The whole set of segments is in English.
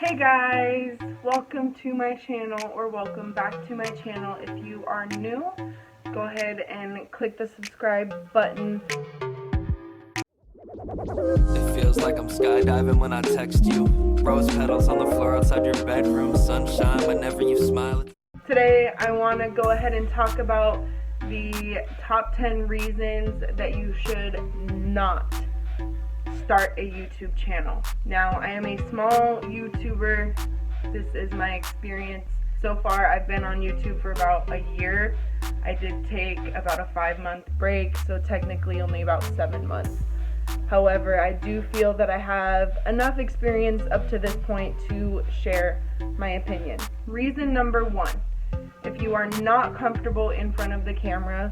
Hey guys, welcome to my channel, or welcome back to my channel. If you are new, go ahead and click the subscribe button. It feels like I'm skydiving when I text you. Rose petals on the floor outside your bedroom. Sunshine whenever you smile. Today I want to go ahead and talk about the top 10 reasons that you should not start a YouTube channel. Now, I am a small YouTuber. This is my experience. So far, I've been on YouTube for about a year. I did take about a 5-month break, so technically only about 7 months. However, I do feel that I have enough experience up to this point to share my opinion. Reason number 1, if you are not comfortable in front of the camera,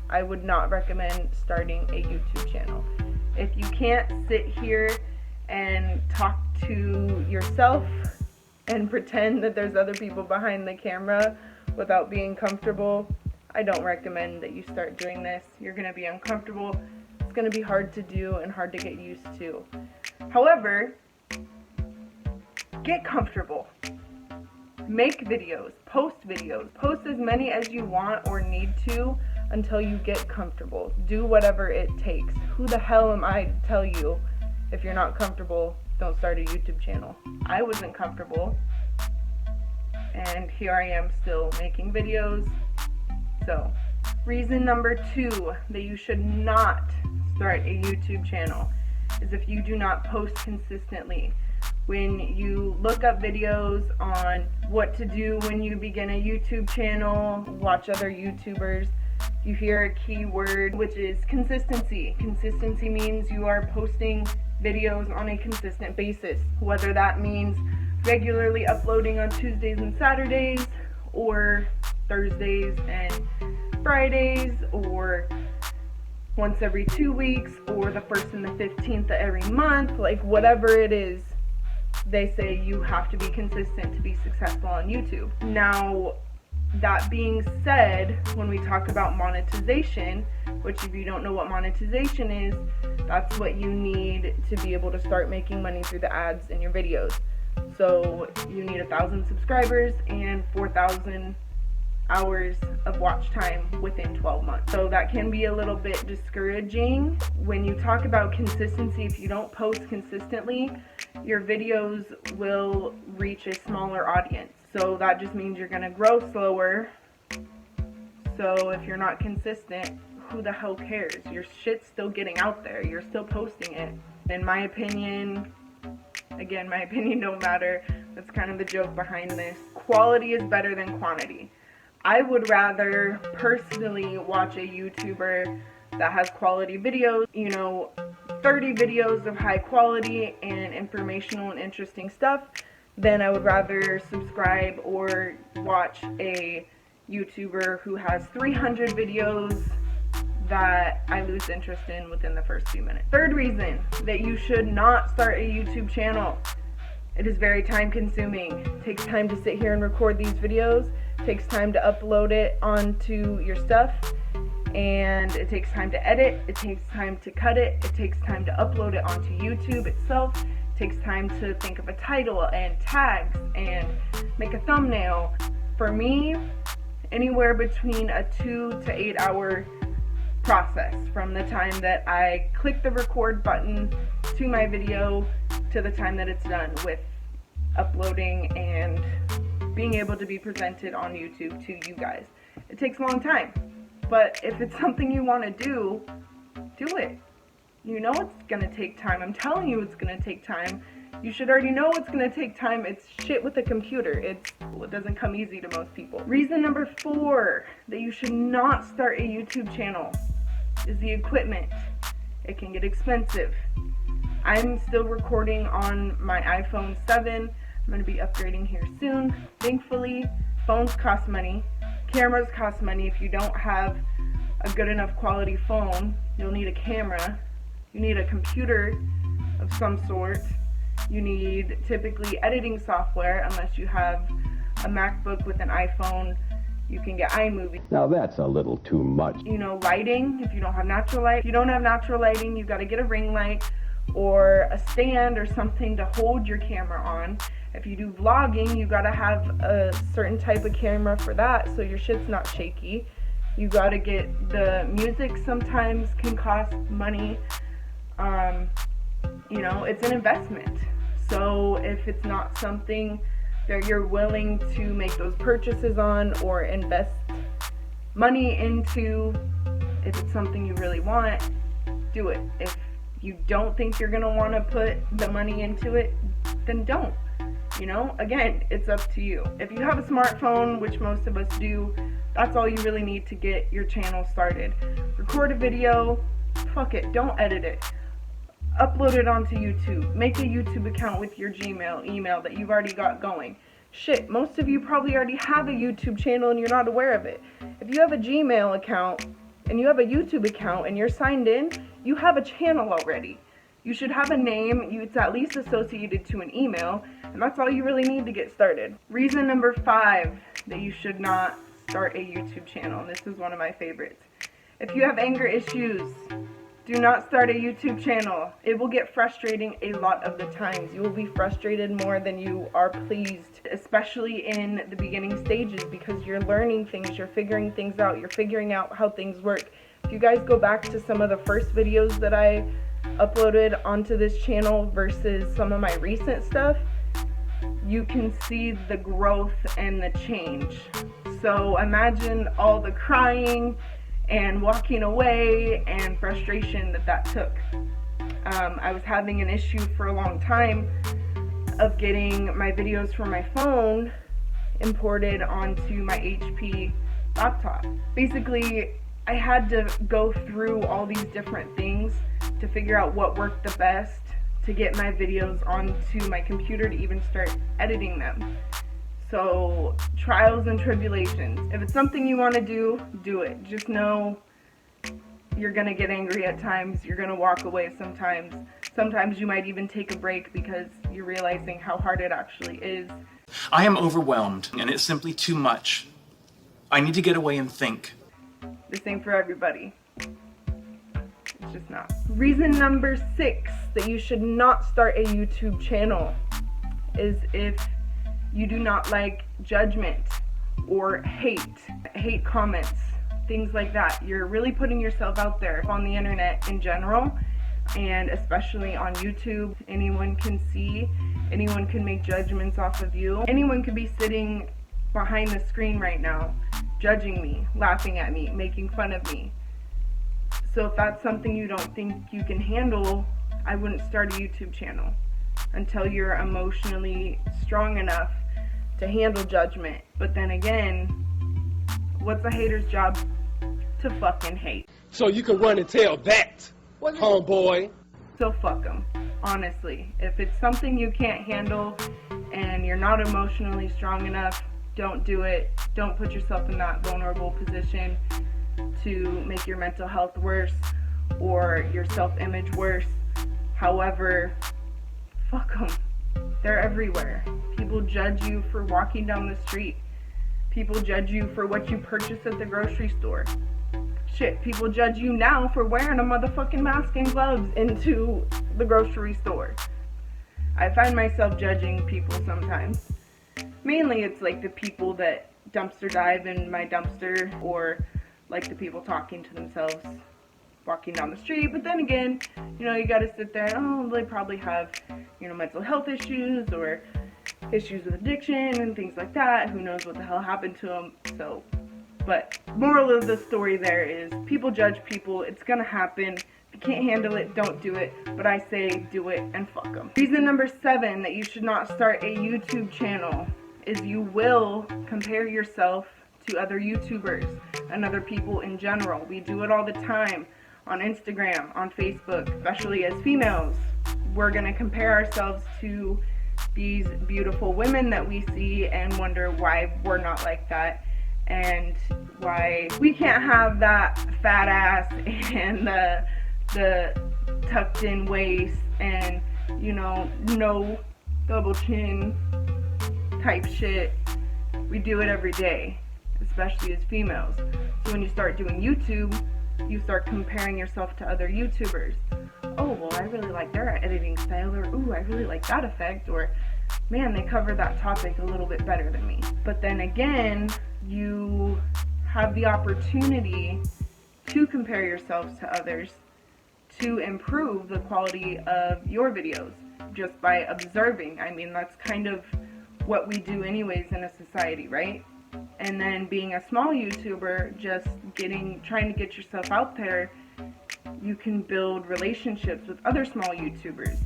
I would not recommend starting a YouTube channel. If you can't sit here and talk to yourself and pretend that there's other people behind the camera without being comfortable, I don't recommend that you start doing this. You're going to be uncomfortable. It's going to be hard to do and hard to get used to. However, get comfortable. Make videos, post as many as you want or need to until you get comfortable. Do whatever it takes. Who the hell am I to tell you if you're not comfortable, don't start a YouTube channel? I wasn't comfortable, and here I am still making videos. So, reason number 2 that you should not start a YouTube channel is if you do not post consistently. When you look up videos on what to do when you begin a YouTube channel, watch other YouTubers, you hear a key word, which is consistency. Consistency means you are posting videos on a consistent basis, whether that means regularly uploading on Tuesdays and Saturdays, or Thursdays and Fridays, or once every 2 weeks, or the 1st and the 15th of every month. Like, whatever it is, they say you have to be consistent to be successful on YouTube. Now, that being said, when we talk about monetization, which if you don't know what monetization is, that's what you need to be able to start making money through the ads in your videos. So you need 1,000 subscribers and 4,000 hours of watch time within 12 months. So that can be a little bit discouraging. When you talk about consistency, if you don't post consistently, your videos will reach a smaller audience. So that just means you're going to grow slower. So if you're not consistent, who the hell cares? Your shit's still getting out there. You're still posting it. In my opinion, again, my opinion don't matter. That's kind of the joke behind this. Quality is better than quantity. I would rather personally watch a YouTuber that has quality videos, 30 videos of high quality and informational and interesting stuff, then I would rather subscribe or watch a YouTuber who has 300 videos that I lose interest in within the first few minutes. Third reason that you should not start a YouTube channel: it is very time consuming. It takes time to sit here and record these videos. It takes time to upload it onto your stuff, and it takes time to edit. It takes time to cut it. It takes time to upload it onto YouTube itself. It takes time to think of a title and tags and make a thumbnail. For me, anywhere between a 2 to 8 hour process from the time that I click the record button to my video to the time that it's done with uploading and being able to be presented on YouTube to you guys. It takes a long time, but if it's something you want to do it. You know it's going to take time. I'm telling you it's going to take time. You should already know it's going to take time. It's shit with a computer. It doesn't come easy to most people. Reason number 4 that you should not start a YouTube channel is the equipment. It can get expensive. I'm still recording on my iPhone 7. I'm going to be upgrading here soon. Thankfully, phones cost money. Cameras cost money. If you don't have a good enough quality phone, you'll need a camera. You need a computer of some sort. You need typically editing software, unless you have a MacBook with an iPhone. You can get iMovie. Now that's a little too much. Lighting, if you don't have natural light. If you don't have natural lighting, you've got to get a ring light, or a stand or something to hold your camera on. If you do vlogging, you gotta have a certain type of camera for that so your shit's not shaky. You gotta get the music, sometimes can cost money. You know, it's an investment. So if it's not something that you're willing to make those purchases on or invest money into, if it's something you really want, do it. If you don't think you're gonna want to put the money into it, then don't. You know, again, it's up to you. If you have a smartphone, which most of us do, that's all you really need to get your channel started. Record a video, fuck it, don't edit it. Upload it onto YouTube. Make a YouTube account with your Gmail email that you've already got going. Shit, most of you probably already have a YouTube channel and you're not aware of it. If you have a Gmail account and you have a YouTube account and you're signed in, you have a channel already. You should have a name, it's at least associated to an email, and that's all you really need to get started. Reason number 5 that you should not start a YouTube channel, and this is one of my favorites. If you have anger issues, do not start a YouTube channel. It will get frustrating a lot of the times. You will be frustrated more than you are pleased, especially in the beginning stages, because you're learning things, you're figuring things out, you're figuring out how things work. If you guys go back to some of the first videos that I uploaded onto this channel versus some of my recent stuff, you can see the growth and the change. So imagine all the crying and walking away and frustration that took. I was having an issue for a long time of getting my videos from my phone imported onto my HP laptop. Basically, I had to go through all these different things to figure out what worked the best to get my videos onto my computer to even start editing them. So, trials and tribulations. If it's something you want to do, do it. Just know you're going to get angry at times. You're going to walk away sometimes. Sometimes you might even take a break because you're realizing how hard it actually is. I am overwhelmed, and it's simply too much. I need to get away and think. This ain't for everybody. It's just not. Reason number 6 that you should not start a YouTube channel is if you do not like judgment or hate comments, things like that. You're really putting yourself out there on the internet in general, and especially on YouTube. Anyone can see, anyone can make judgments off of you. Anyone could be sitting behind the screen right now, judging me, laughing at me, making fun of me. So if that's something you don't think you can handle, I wouldn't start a YouTube channel until you're emotionally strong enough to handle judgment. But then again, what's a hater's job? To fucking hate. So you can run and tell that, homeboy. So fuck them, honestly. If it's something you can't handle and you're not emotionally strong enough, don't do it. Don't put yourself in that vulnerable position to make your mental health worse or your self-image worse. However, fuck them. They're everywhere. People judge you for walking down the street. People judge you for what you purchase at the grocery store. Shit, people judge you now for wearing a motherfucking mask and gloves into the grocery store. I find myself judging people sometimes. Mainly it's like the people that dumpster dive in my dumpster, or like the people talking to themselves walking down the street. But then again, you know, you gotta sit there and, oh, they probably have, you know, mental health issues or issues with addiction and things like that. Who knows what the hell happened to them. So, but moral of the story there is, people judge people. It's gonna happen. If you can't handle it, don't do it. But I say do it and fuck them. Reason number 7 that you should not start a YouTube channel is you will compare yourself to other YouTubers and other people in general. We do it all the time on Instagram, on Facebook, especially as females. We're gonna compare ourselves to these beautiful women that we see and wonder why we're not like that, and why we can't have that fat ass and the tucked in waist and, you know, no double chin type shit. We do it every day, especially as females. So when you start doing YouTube, you start comparing yourself to other YouTubers. oh, well, I really like their editing style, or ooh, I really like that effect, or man, they cover that topic a little bit better than me. But then again, you have the opportunity to compare yourselves to others to improve the quality of your videos just by observing. I mean, that's kind of what we do anyways in a society, right? And then being a small YouTuber, just trying to get yourself out there, you can build relationships with other small YouTubers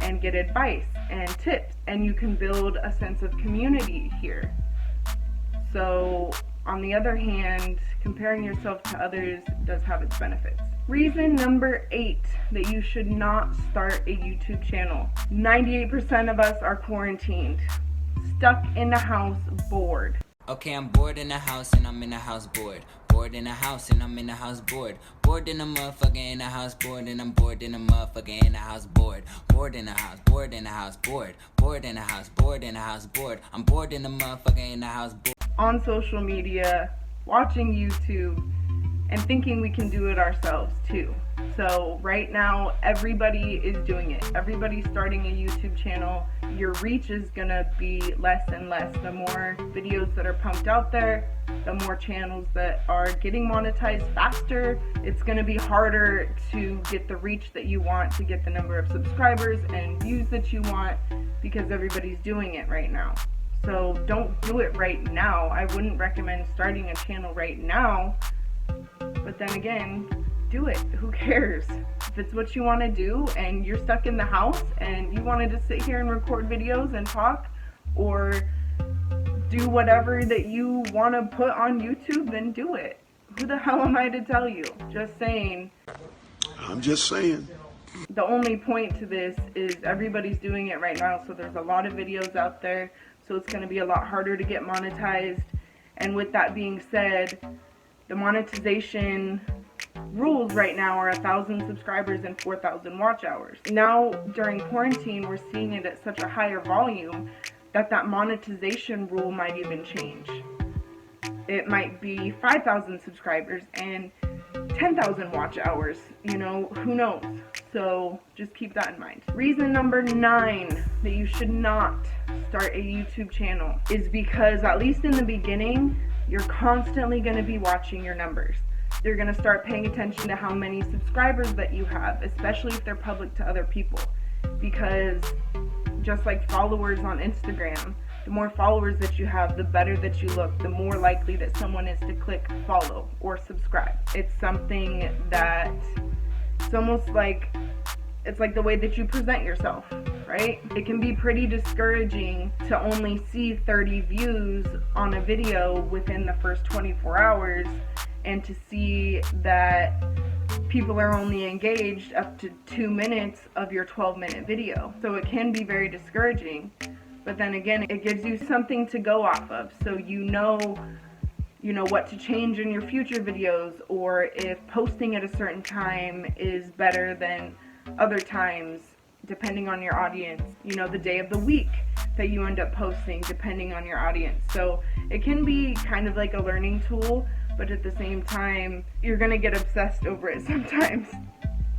and get advice and tips, and you can build a sense of community here. So on the other hand, comparing yourself to others does have its benefits. Reason number 8 that you should not start a YouTube channel. 98% of us are quarantined, stuck in the house, bored. Okay, I'm bored in the house and I'm in the house bored. Bored in the house and I'm in the house bored. Bored in the motherfucker in the house bored, and I'm bored in the motherfucker in the house bored. Bored in the house, bored in the house bored. Bored in the house, bored in the house bored. I'm bored in the motherfucker in the house bored. On social media, watching YouTube, and thinking we can do it ourselves too. So right now, everybody is doing it. Everybody's starting a YouTube channel. Your reach is gonna be less and less. The more videos that are pumped out there, the more channels that are getting monetized faster. It's gonna be harder to get the reach that you want, to get the number of subscribers and views that you want, because everybody's doing it right now. So don't do it right now. I wouldn't recommend starting a channel right now. But then again, do it. Who cares? If it's what you want to do and you're stuck in the house and you want to just sit here and record videos and talk, or do whatever that you want to put on YouTube, then do it. Who the hell am I to tell you? Just saying. I'm just saying. The only point to this is everybody's doing it right now, so there's a lot of videos out there, so it's going to be a lot harder to get monetized. And with that being said, the monetization rules right now are 1,000 subscribers and 4,000 watch hours. Now, during quarantine, we're seeing it at such a higher volume that monetization rule might even change. It might be 5,000 subscribers and 10,000 watch hours, you know, who knows? So just keep that in mind. Reason number 9 that you should not start a YouTube channel is because, at least in the beginning, you're constantly going to be watching your numbers. You're going to start paying attention to how many subscribers that you have, especially if they're public to other people. Because just like followers on Instagram, the more followers that you have, the better that you look, the more likely that someone is to click follow or subscribe. It's something that it's almost like, it's like the way that you present yourself, right? It can be pretty discouraging to only see 30 views on a video within the first 24 hours and to see that people are only engaged up to 2 minutes of your 12-minute video. So it can be very discouraging, but then again, it gives you something to go off of, so you know what to change in your future videos, or if posting at a certain time is better than other times, depending on your audience, the day of the week that you end up posting, depending on your audience. So it can be kind of like a learning tool, but at the same time, you're gonna get obsessed over it sometimes.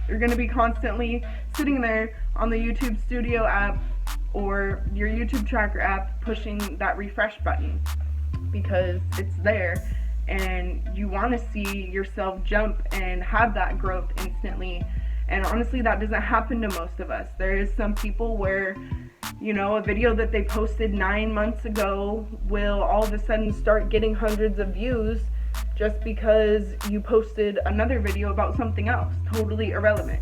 You're gonna be constantly sitting there on the YouTube Studio app or your YouTube Tracker app pushing that refresh button because it's there and you want to see yourself jump and have that growth instantly. And honestly, that doesn't happen to most of us. There is some people where, a video that they posted 9 months ago will all of a sudden start getting hundreds of views just because you posted another video about something else, totally irrelevant.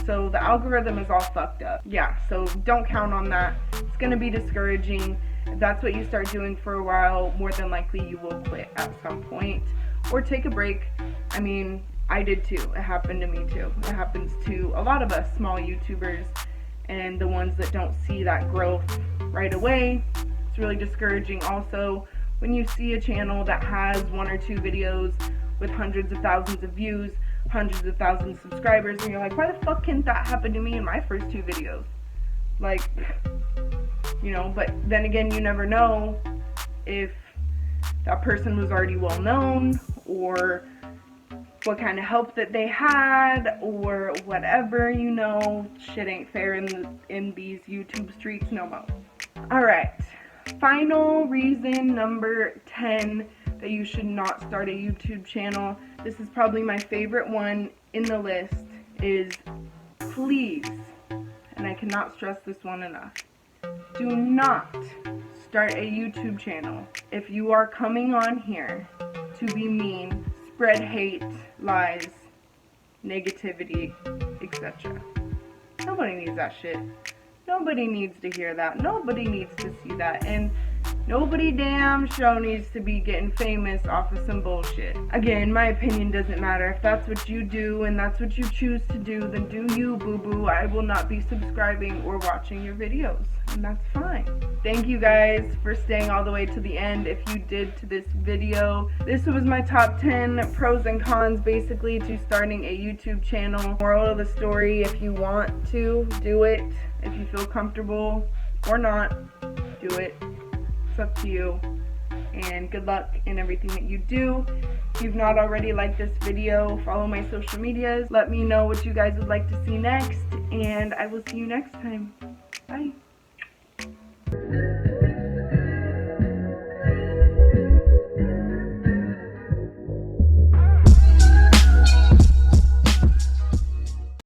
So the algorithm is all fucked up. Yeah, so don't count on that. It's going to be discouraging. If that's what you start doing for a while, more than likely you will quit at some point or take a break. I mean, I did too. It happened to me too. It happens to a lot of us small YouTubers, and the ones that don't see that growth right away, it's really discouraging. Also, when you see a channel that has 1 or 2 videos with hundreds of thousands of views, hundreds of thousands of subscribers, and you're like, why the fuck can't that happen to me in my first 2 videos? Like, but then again, you never know if that person was already well known, or what kind of help that they had or whatever, you know. Shit ain't fair in these YouTube streets no more. Alright, final reason number 10 that you should not start a YouTube channel. This is probably my favorite one in the list, is please, and I cannot stress this one enough, do not start a YouTube channel if you are coming on here to be mean, spread hate, lies, negativity, etc. Nobody needs that shit. Nobody needs to hear that. Nobody needs to see that. And nobody damn sure needs to be getting famous off of some bullshit. Again, my opinion doesn't matter. If that's what you do and that's what you choose to do, then do you, boo-boo. I will not be subscribing or watching your videos. And that's fine. Thank you guys for staying all the way to the end. If you did to this video, this was my top 10 pros and cons basically to starting a YouTube channel. Moral of the story, if you want to, do it. If you feel comfortable or not, do it. It's up to you. And good luck in everything that you do. If you've not already liked this video, follow my social medias. Let me know what you guys would like to see next. And I will see you next time. Bye.